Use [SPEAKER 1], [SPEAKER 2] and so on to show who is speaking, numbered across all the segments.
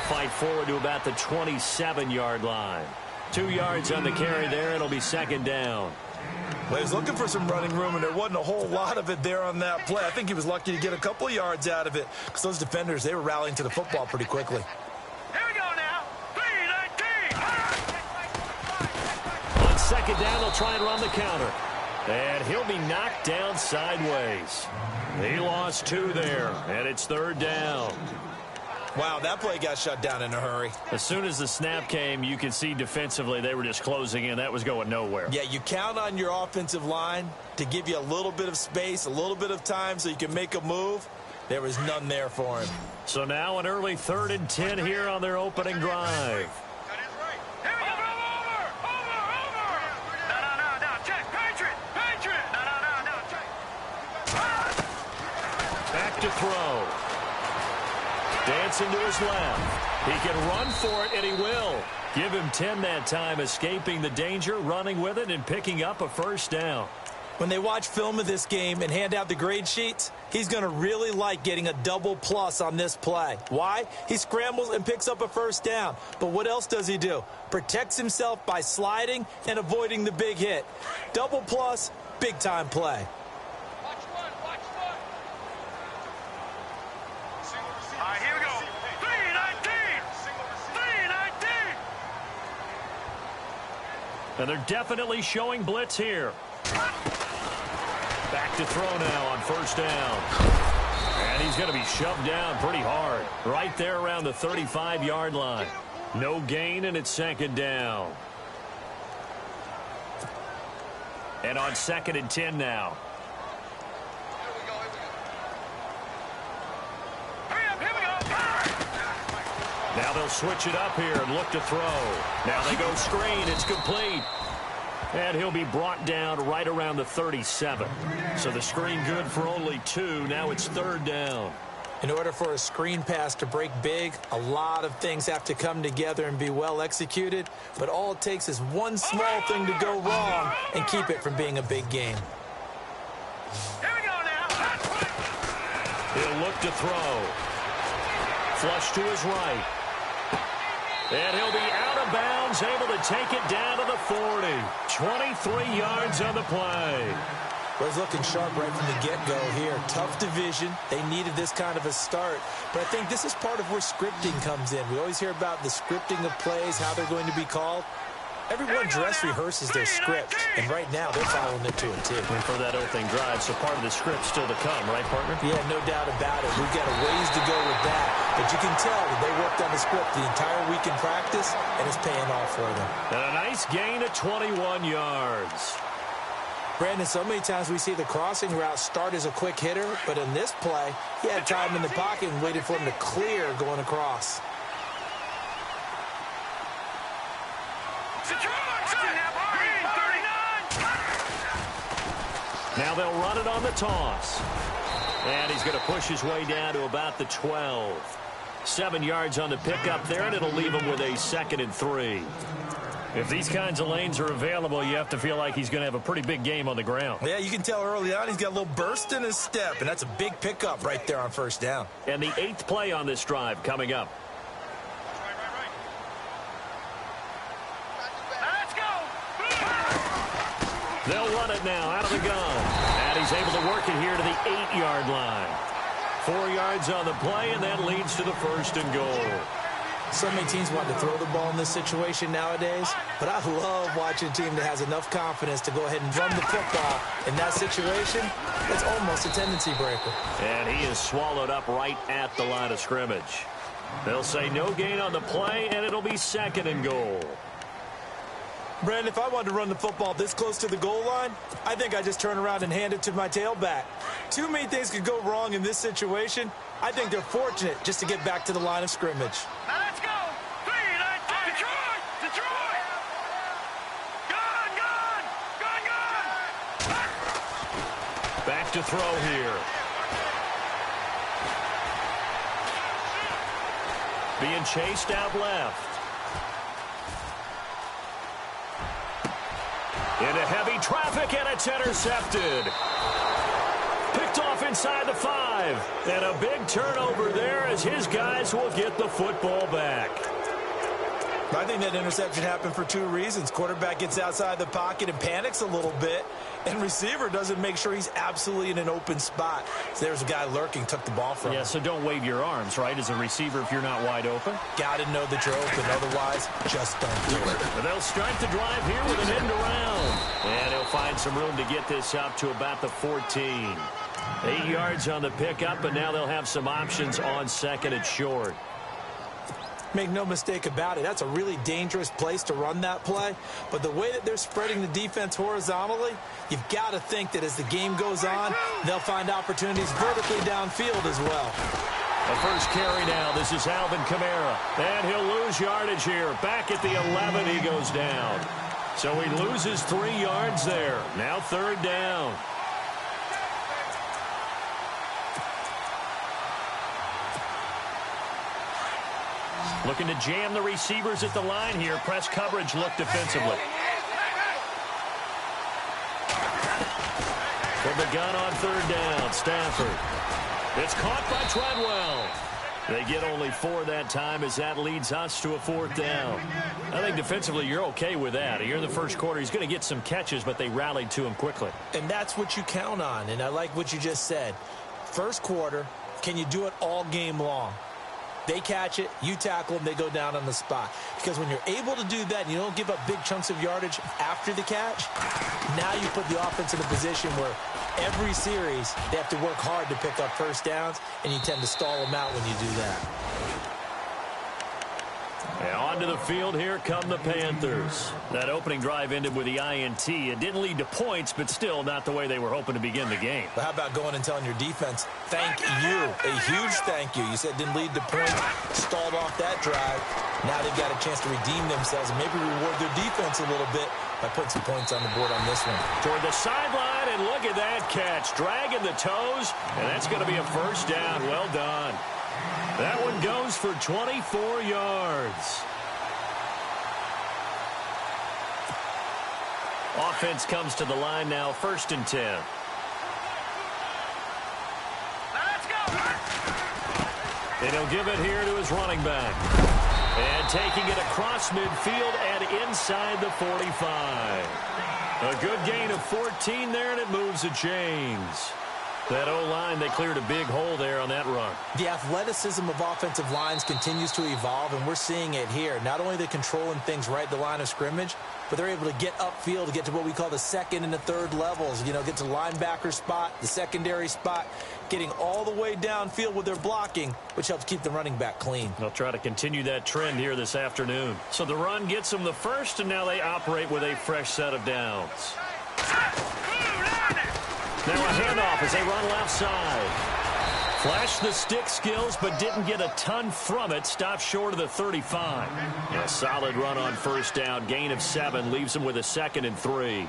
[SPEAKER 1] fight forward to about the 27-yard line. 2 yards on the carry there. It'll be second down.
[SPEAKER 2] Well, he was looking for some running room, and there wasn't a whole lot of it there on that play. I think he was lucky to get a couple of yards out of it because those defenders, they were rallying to the football pretty quickly.
[SPEAKER 3] Here we go now. 3-19.
[SPEAKER 1] On second down, they'll try and run the counter. And he'll be knocked down sideways. He lost 2 there, and it's third down.
[SPEAKER 2] Wow, that play got shut down in a hurry.
[SPEAKER 1] As soon as the snap came, you could see defensively they were just closing in. That was going nowhere.
[SPEAKER 2] Yeah, you count on your offensive line to give you a little bit of space, a little bit of time so you can make a move. There was none there for him.
[SPEAKER 1] So now an early 3rd and 10 here on their opening drive. Back to throw. Dancing to his left. He can run for it, and he will. Give him 10 that time, escaping the danger, running with it, and picking up a first down.
[SPEAKER 2] When they watch film of this game and hand out the grade sheets, he's going to really like getting a double plus on this play. Why? He scrambles and picks up a first down. But what else does he do? Protects himself by sliding and avoiding the big hit. Double plus, big-time play.
[SPEAKER 1] And they're definitely showing blitz here. Back to throw now on first down. And he's going to be shoved down pretty hard. Right there around the 35-yard line. No gain, and it's second down. And on 2nd and 10 now. Now they'll switch it up here and look to throw. Now they go screen. It's complete. And he'll be brought down right around the 37. So the screen good for only 2. Now it's third down.
[SPEAKER 2] In order for a screen pass to break big, a lot of things have to come together and be well executed. But all it takes is one small thing to go wrong and keep it from being a big game.
[SPEAKER 3] Here we go now.
[SPEAKER 1] He'll look to throw. Flush to his right. And he'll be out of bounds, able to take it down to the 40. 23 yards on the play.
[SPEAKER 2] Well, he's looking sharp right from the get-go here. Tough division. They needed this kind of a start. But I think this is part of where scripting comes in. We always hear about the scripting of plays, how they're going to be called. Everyone dress rehearses their script, and right now they're following it to a T.
[SPEAKER 1] And for that opening drive, so part of the script still to come, right, partner?
[SPEAKER 2] Yeah, no doubt about it. We've got a ways to go with that. But you can tell that they worked on the script the entire week in practice, and it's paying off for them.
[SPEAKER 1] And a nice gain of 21 yards.
[SPEAKER 2] Brandon, so many times we see the crossing route start as a quick hitter, but in this play, he had time in the pocket and waited for him to clear going across.
[SPEAKER 1] Now they'll run it on the toss. And he's going to push his way down to about the 12. 7 yards on the pickup there, and it'll leave him with a 2nd and 3. If these kinds of lanes are available, you have to feel like he's going to have a pretty big game on the ground.
[SPEAKER 2] Yeah, you can tell early on he's got a little burst in his step, and that's a big pickup right there on first down.
[SPEAKER 1] And the 8th play on this drive coming up.
[SPEAKER 3] Let's go.
[SPEAKER 1] They'll run it now out of the gun. And he's able to work it here to the 8-yard line. 4 yards on the play, and that leads to the 1st and goal.
[SPEAKER 2] So many teams want to throw the ball in this situation nowadays, but I love watching a team that has enough confidence to go ahead and run the football. In that situation, it's almost a tendency breaker.
[SPEAKER 1] And he is swallowed up right at the line of scrimmage. They'll say no gain on the play, and it'll be 2nd and goal.
[SPEAKER 2] Brandon, if I wanted to run the football this close to the goal line, I think I'd just turn around and hand it to my tailback. Too many things could go wrong in this situation. I think they're fortunate just to get back to the line of scrimmage.
[SPEAKER 3] Now let's go. 3-19. Detroit. Detroit. Gun.
[SPEAKER 1] Back to throw here. Being chased out left. Into heavy traffic, and it's intercepted. Picked Picked off inside the 5. And a big turnover there as his guys will get the football back.
[SPEAKER 2] I think that interception happened for 2 reasons. Quarterback gets outside the pocket and panics a little bit, and receiver doesn't make sure he's absolutely in an open spot. So there's a guy lurking, took the ball from him.
[SPEAKER 1] Yeah, so don't wave your arms, right, as a receiver if you're not wide open.
[SPEAKER 2] Got to know that you're open. Otherwise, just don't do it.
[SPEAKER 1] And they'll start the drive here with an end around. And he'll find some room to get this up to about the 14. 8 yards on the pickup, and now they'll have some options on second and short.
[SPEAKER 2] Make no mistake about it, that's a really dangerous place to run that play. But the way that they're spreading the defense horizontally, you've got to think that as the game goes on, they'll find opportunities vertically downfield as well.
[SPEAKER 1] The first carry now. This is Alvin Kamara. And he'll lose yardage here. Back at the 11, he goes down. So he loses 3 yards there. Now 3rd down. Looking to jam the receivers at the line here. Press coverage look defensively. From the gun on 3rd down, Stafford. It's caught by Treadwell. They get only 4 that time as that leads us to a 4th down. I think defensively you're okay with that. Here in the first quarter, he's going to get some catches, but they rallied to him quickly.
[SPEAKER 2] And that's what you count on, and I like what you just said. First quarter, can you do it all game long? They catch it, you tackle them, they go down on the spot. Because when you're able to do that and you don't give up big chunks of yardage after the catch, now you put the offense in a position where every series they have to work hard to pick up first downs, and you tend to stall them out when you do that.
[SPEAKER 1] And onto the field, here come the Panthers. That opening drive ended with the INT. It didn't lead to points, but still not the way they were hoping to begin the game.
[SPEAKER 2] But how about going and telling your defense, thank you, a huge thank you. You said it didn't lead to points, stalled off that drive. Now they've got a chance to redeem themselves and maybe reward their defense a little bit by putting some points on the board on this one.
[SPEAKER 1] Toward the sideline, and look at that catch. Dragging the toes, and that's going to be a first down. Well done. That one goes for 24 yards. Offense comes to the line now, 1st and 10.
[SPEAKER 3] Let's go.
[SPEAKER 1] And he'll give it here to his running back. And taking it across midfield and inside the 45. A good gain of 14 there, and it moves the chains. That O-line, they cleared a big hole there on that run.
[SPEAKER 2] The athleticism of offensive lines continues to evolve, and we're seeing it here. Not only are they controlling things right at the line of scrimmage, but they're able to get upfield to get to what we call the 2nd and the 3rd levels. You know, get to the linebacker spot, the secondary spot, getting all the way downfield with their blocking, which helps keep the running back clean.
[SPEAKER 1] They'll try to continue that trend here this afternoon. So the run gets them the first, and now they operate with a fresh set of downs. Now a handoff as they run left side. Flashed the stick skills, but didn't get a ton from it. Stopped short of the 35. And a solid run on 1st down. Gain of 7 leaves them with a 2nd and 3.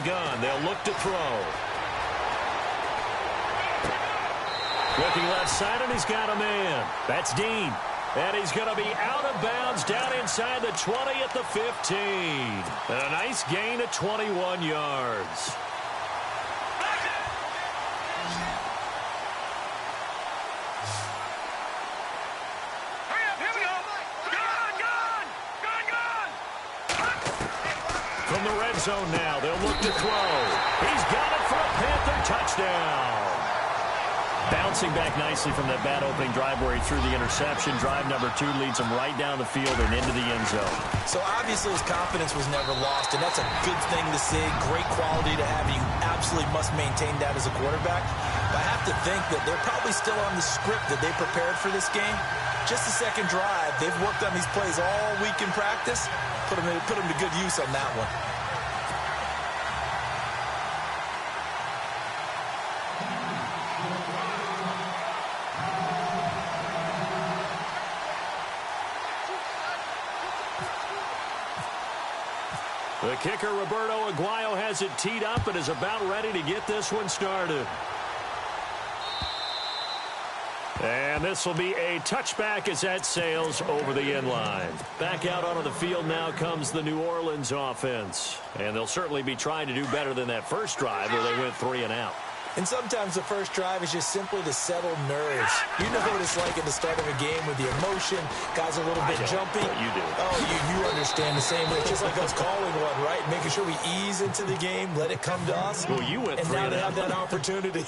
[SPEAKER 1] Gun. They'll look to throw. Looking left side, and he's got a man. That's Dean. And he's going to be out of bounds down inside the 20 at the 15. And a nice gain of 21 yards. From the red zone now, they'll look to throw. He's got it for a Panther touchdown. Bouncing back nicely from that bad opening drive where he threw the interception. Drive number 2 leads him right down the field and into the end zone.
[SPEAKER 2] So obviously his confidence was never lost, and that's a good thing to see. Great quality to have. You absolutely must maintain that as a quarterback. But I have to think that they're probably still on the script that they prepared for this game. Just the second drive. They've worked on these plays all week in practice. Put them to good use on that one.
[SPEAKER 1] The kicker, Roberto Aguayo, has it teed up and is about ready to get this one started. And this will be a touchback as that sails over the end line. Back out onto the field now comes the New Orleans offense. And they'll certainly be trying to do better than that first drive where they went 3 and out.
[SPEAKER 2] And sometimes the first drive is just simply to settle nerves. You know what it's like at the start of a game with the emotion. Guys are a little bit jumpy.
[SPEAKER 1] You do.
[SPEAKER 2] Oh, you understand the same way. It's just like us calling one, right? Making sure we ease into the game, let it come to us.
[SPEAKER 1] Well, you went 3 and out.
[SPEAKER 2] And now they have that opportunity.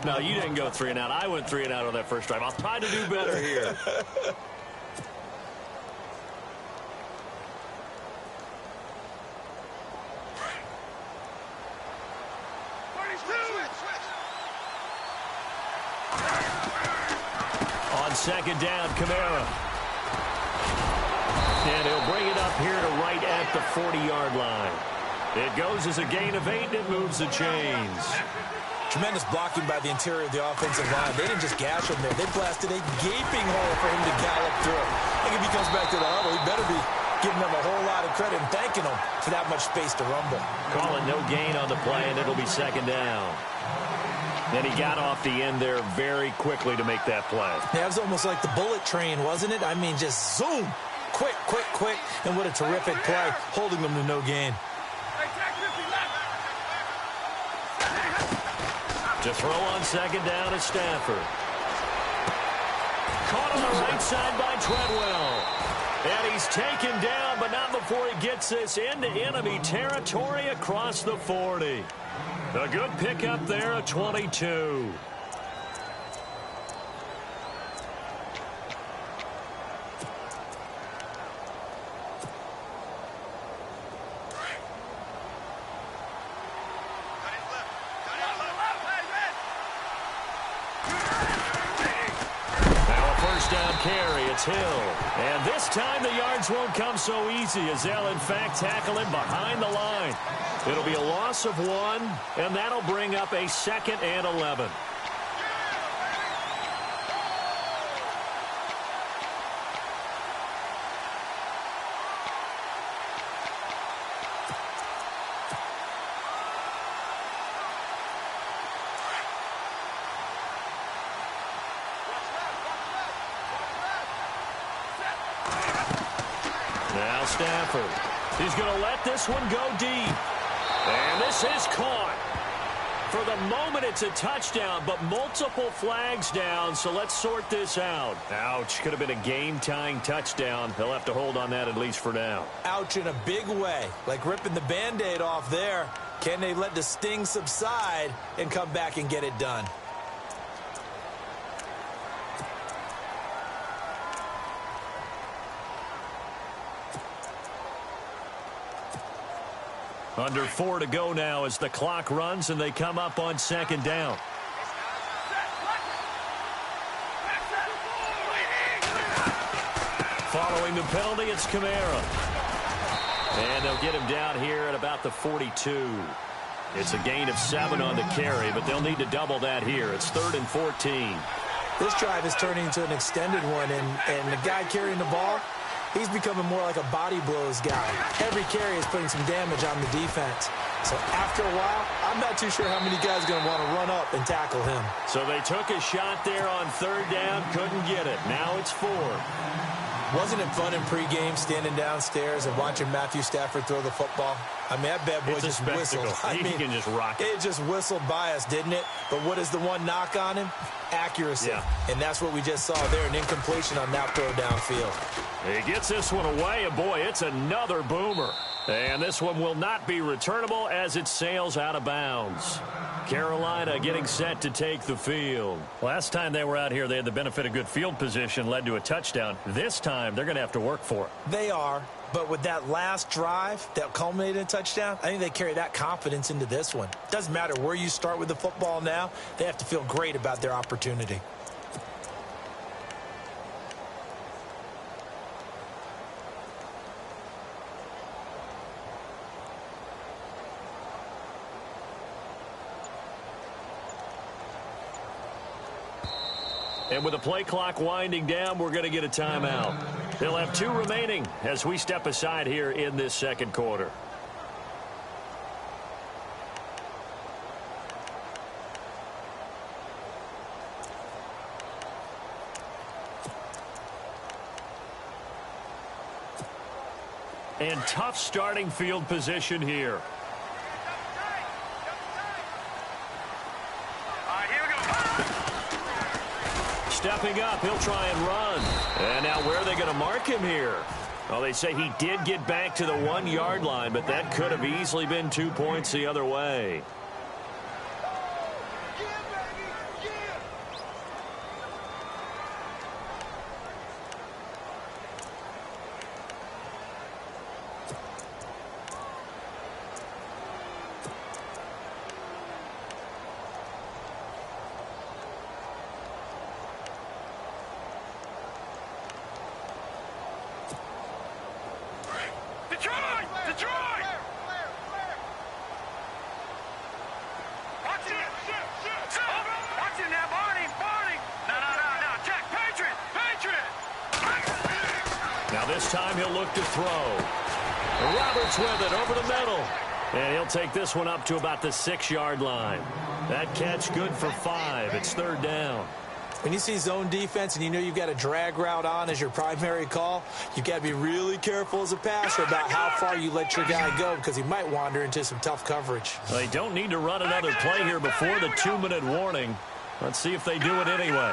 [SPEAKER 1] No, you didn't go 3 and out. I went 3 and out on that first drive. I'll try to do better here. On second down, Kamara. And he'll bring it up here to right at the 40-yard line. It goes as a gain of 8, and it moves the chains.
[SPEAKER 2] Tremendous blocking by the interior of the offensive line. They didn't just gash him there. They blasted a gaping hole for him to gallop through. I think if he comes back to the huddle, he better be giving them a whole lot of credit and thanking them for that much space to rumble.
[SPEAKER 1] Call it no gain on the play, and it'll be second down. Then he got off the end there very quickly to make that play.
[SPEAKER 2] Yeah, it was almost like the bullet train, wasn't it? I mean, just zoom. Quick, quick, quick. And what a terrific play, holding them to no gain.
[SPEAKER 1] To throw on second down is Stafford. Caught on the right side by Treadwell. And he's taken down, but not before he gets this into enemy territory across the 40. A good pickup there at 22. Carry, it's Hill. And this time the yards won't come so easy as they'll in fact tackle him behind the line. It'll be a loss of 1, and that'll bring up a 2nd and 11. Now Stafford. He's going to let this one go deep. And this is caught. For the moment, it's a touchdown, but multiple flags down, so let's sort this out. Ouch. Could have been a game-tying touchdown. They'll have to hold on that at least for now.
[SPEAKER 2] Ouch in a big way, like ripping the Band-Aid off there. Can they let the sting subside and come back and get it done?
[SPEAKER 1] Under 4 to go now as the clock runs and they come up on second down. Following the penalty, it's Kamara. And they'll get him down here at about the 42. It's a gain of 7 on the carry, but they'll need to double that here. It's 3rd and 14.
[SPEAKER 2] This drive is turning into an extended one, and the guy carrying the ball, he's becoming more like a body blows guy. Every carry is putting some damage on the defense. So after a while, I'm not too sure how many guys are going to want to run up and tackle him.
[SPEAKER 1] So they took a shot there on 3rd down, couldn't get it. Now it's 4.
[SPEAKER 2] Wasn't it fun in pregame standing downstairs and watching Matthew Stafford throw the football? I mean, that bad boy just whistled.
[SPEAKER 1] He can just rock it.
[SPEAKER 2] It just whistled by us, didn't it? But what is the one knock on him? Accuracy.
[SPEAKER 1] Yeah.
[SPEAKER 2] And that's what we just saw there, an incompletion on that throw downfield.
[SPEAKER 1] He gets this one away, and boy, it's another boomer. And this one will not be returnable as it sails out of bounds. Carolina getting set to take the field. Last time they were out here, they had the benefit of good field position, led to a touchdown. This time, they're going to have to work for it.
[SPEAKER 2] They are, but with that last drive that culminated in a touchdown, I think they carry that confidence into this one. Doesn't matter where you start with the football now, they have to feel great about their opportunity.
[SPEAKER 1] And with the play clock winding down, we're going to get a timeout. They'll have 2 remaining as we step aside here in this second quarter. And tough starting field position here.
[SPEAKER 3] All right, here we go.
[SPEAKER 1] Stepping up, he'll try and run. And now where are they going to mark him here? Well, they say he did get back to the 1-yard line, but that could have easily been 2 points the other way.
[SPEAKER 3] Detroit! Detroit! Watch it! Watch it now, Barney! Barney! No. Jack, Patriot! Patriot!
[SPEAKER 1] Now this time he'll look to throw. Roberts with it over the middle. And he'll take this one up to about the 6-yard line. That catch good for 5. It's 3rd down.
[SPEAKER 2] When you see zone defense and you know you've got a drag route on as your primary call, you've got to be really careful as a passer about how far you let your guy go because he might wander into some tough coverage.
[SPEAKER 1] They don't need to run another play here before the 2-minute warning. Let's see if they do it anyway.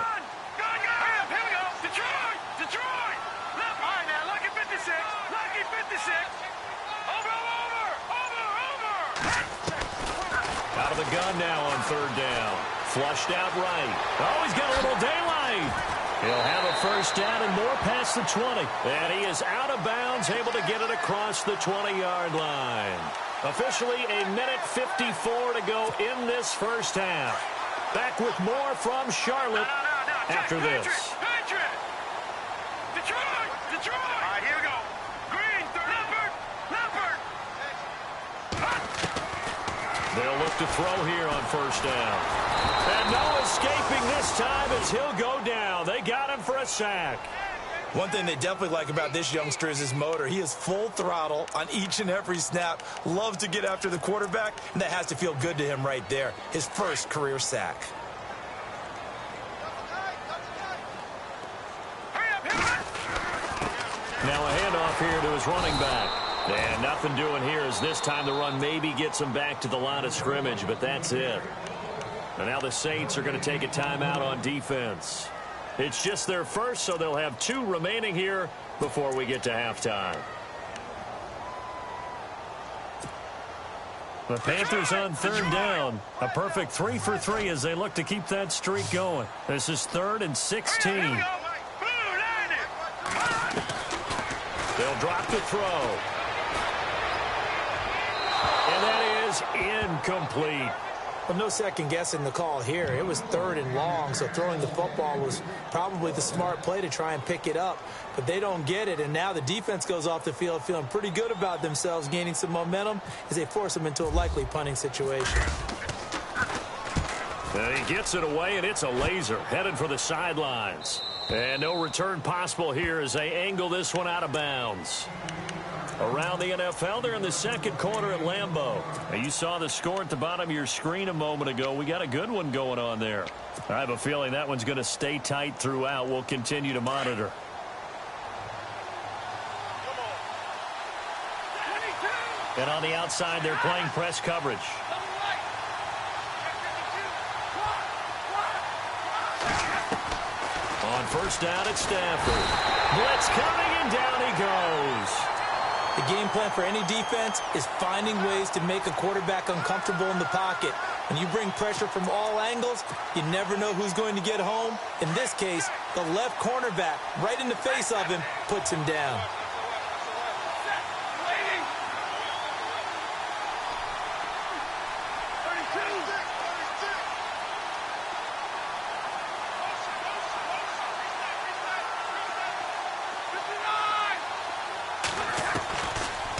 [SPEAKER 3] Here we go! Detroit! Detroit! Left eye now, lucky 56! Lucky 56! Over!
[SPEAKER 1] Out of the gun now on 3rd down. Flushed out right. Oh, he's got a little daylight. He'll have a 1st down and more past the 20. And he is out of bounds, able to get it across the 20-yard line. Officially a minute 54 to go in this first half. Back with more from Charlotte after this.
[SPEAKER 3] Patriot! Detroit! Detroit! All right, here we go. Green, Leopard!
[SPEAKER 1] They'll look to throw here on 1st down. And no escaping this time as he'll go down. They got him for a sack.
[SPEAKER 2] One thing they definitely like about this youngster is his motor. He is full throttle on each and every snap. Loves to get after the quarterback, and that has to feel good to him right there. His first career sack.
[SPEAKER 1] Now a handoff here to his running back. And nothing doing here as this time the run maybe gets him back to the line of scrimmage, but that's it. And now the Saints are going to take a timeout on defense. It's just their first, so they'll have 2 remaining here before we get to halftime. The Panthers on 3rd down. A perfect 3 for 3 as they look to keep that streak going. This is 3rd and 16. They'll drop the throw. And that is incomplete.
[SPEAKER 2] Well, no second guessing the call here. It was 3rd and long, so throwing the football was probably the smart play to try and pick it up. But they don't get it, and now the defense goes off the field feeling pretty good about themselves, gaining some momentum as they force them into a likely punting situation.
[SPEAKER 1] And he gets it away, and it's a laser headed for the sidelines. And no return possible here as they angle this one out of bounds. Around the NFL, they're in the second quarter at Lambeau. Now, you saw the score at the bottom of your screen a moment ago. We got a good one going on there. I have a feeling that one's going to stay tight throughout. We'll continue to monitor. And on the outside, they're playing press coverage. On 1st down at Stafford. Blitz coming, and down he goes.
[SPEAKER 2] The game plan for any defense is finding ways to make a quarterback uncomfortable in the pocket. When you bring pressure from all angles, you never know who's going to get home. In this case, the left cornerback, right in the face of him, puts him down.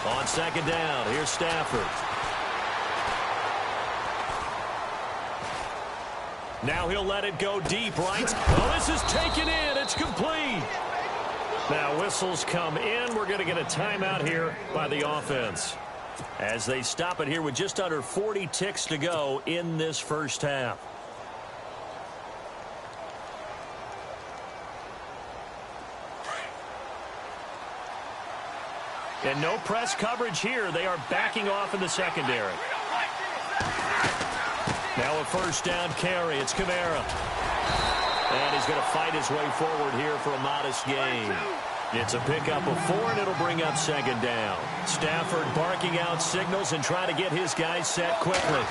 [SPEAKER 1] On 2nd down, here's Stafford. Now he'll let it go deep, right? Oh, this is taken in. It's complete. Now whistles come in. We're going to get a timeout here by the offense as they stop it here with just under 40 ticks to go in this first half. And no press coverage here. They are backing off in the secondary. Now a first down carry. It's Kamara. And he's going to fight his way forward here for a modest gain. It's a pickup of 4, and it'll bring up second down. Stafford barking out signals and trying to get his guys set quickly.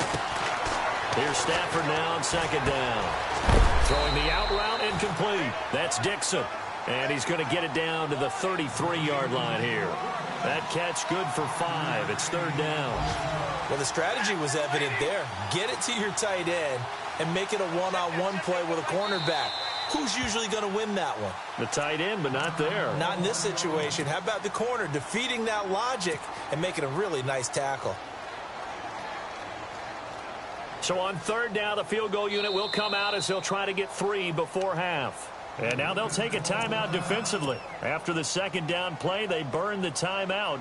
[SPEAKER 1] Here's Stafford now on second down. Throwing the out route incomplete. That's Dixon. And he's going to get it down to the 33-yard line here. That catch good for 5. It's third down.
[SPEAKER 2] Well, the strategy was evident there. Get it to your tight end and make it a one-on-one play with a cornerback. Who's usually going to win that one?
[SPEAKER 1] The tight end, but not there.
[SPEAKER 2] Not in this situation. How about the corner defeating that logic and making a really nice tackle?
[SPEAKER 1] So on third down, the field goal unit will come out as they'll try to get 3 before half. And now they'll take a timeout defensively. After the second down play, they burn the timeout,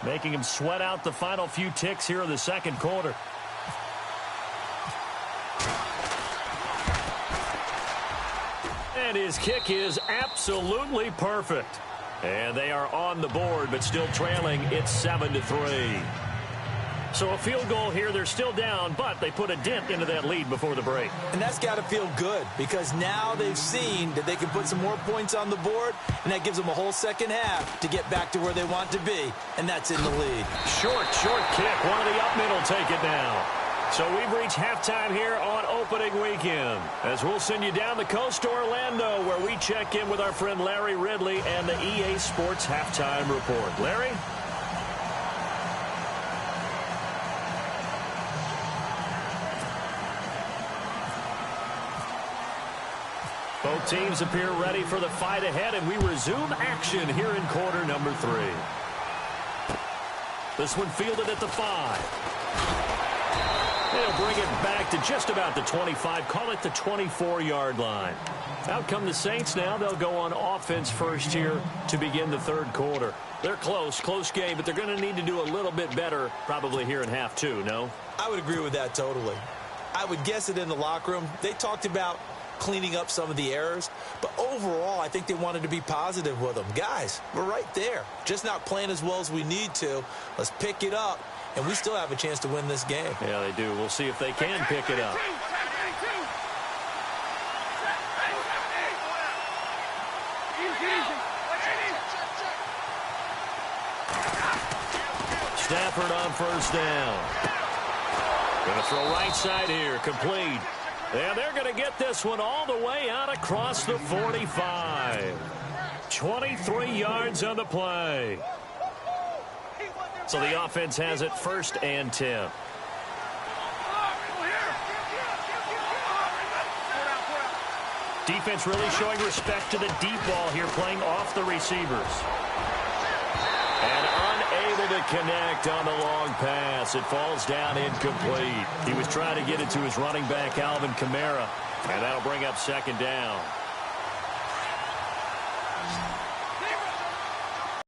[SPEAKER 1] making them sweat out the final few ticks here in the second quarter. And his kick is absolutely perfect. And they are on the board, but still trailing. It's 7-3. So a field goal here. They're still down, but they put a dent into that lead before the break.
[SPEAKER 2] And that's got to feel good because now they've seen that they can put some more points on the board, and that gives them a whole second half to get back to where they want to be, and that's in the lead.
[SPEAKER 1] Short kick. One of the up mid will take it now. So we've reached halftime here on opening weekend as we'll send you down the coast to Orlando where we check in with our friend Larry Ridley and the EA Sports Halftime Report. Larry? Both teams appear ready for the fight ahead, and we resume action here in quarter number 3. This one fielded at the 5. They'll bring it back to just about the 25. Call it the 24-yard line. Out come the Saints now. They'll go on offense first here to begin the third quarter. They're close game, but they're going to need to do a little bit better probably here in half 2, no?
[SPEAKER 2] I would agree with that totally. I would guess it in the locker room. They talked about cleaning up some of the errors, but overall I think they wanted to be positive with them. Guys, we're right there, just not playing as well as we need to. Let's pick it up, and we still have a chance to win this game.
[SPEAKER 1] Yeah, they do. We'll see if they can pick it up. Stafford on first down. Going to throw right side here, complete. And they're going to get this one all the way out across the 45. 23 yards on the play. So the offense has it first and 10. Defense really showing respect to the deep ball here, playing off the receivers. And unable to connect on the long pass. It falls down incomplete. He was trying to get it to his running back, Alvin Kamara. And that'll bring up second down.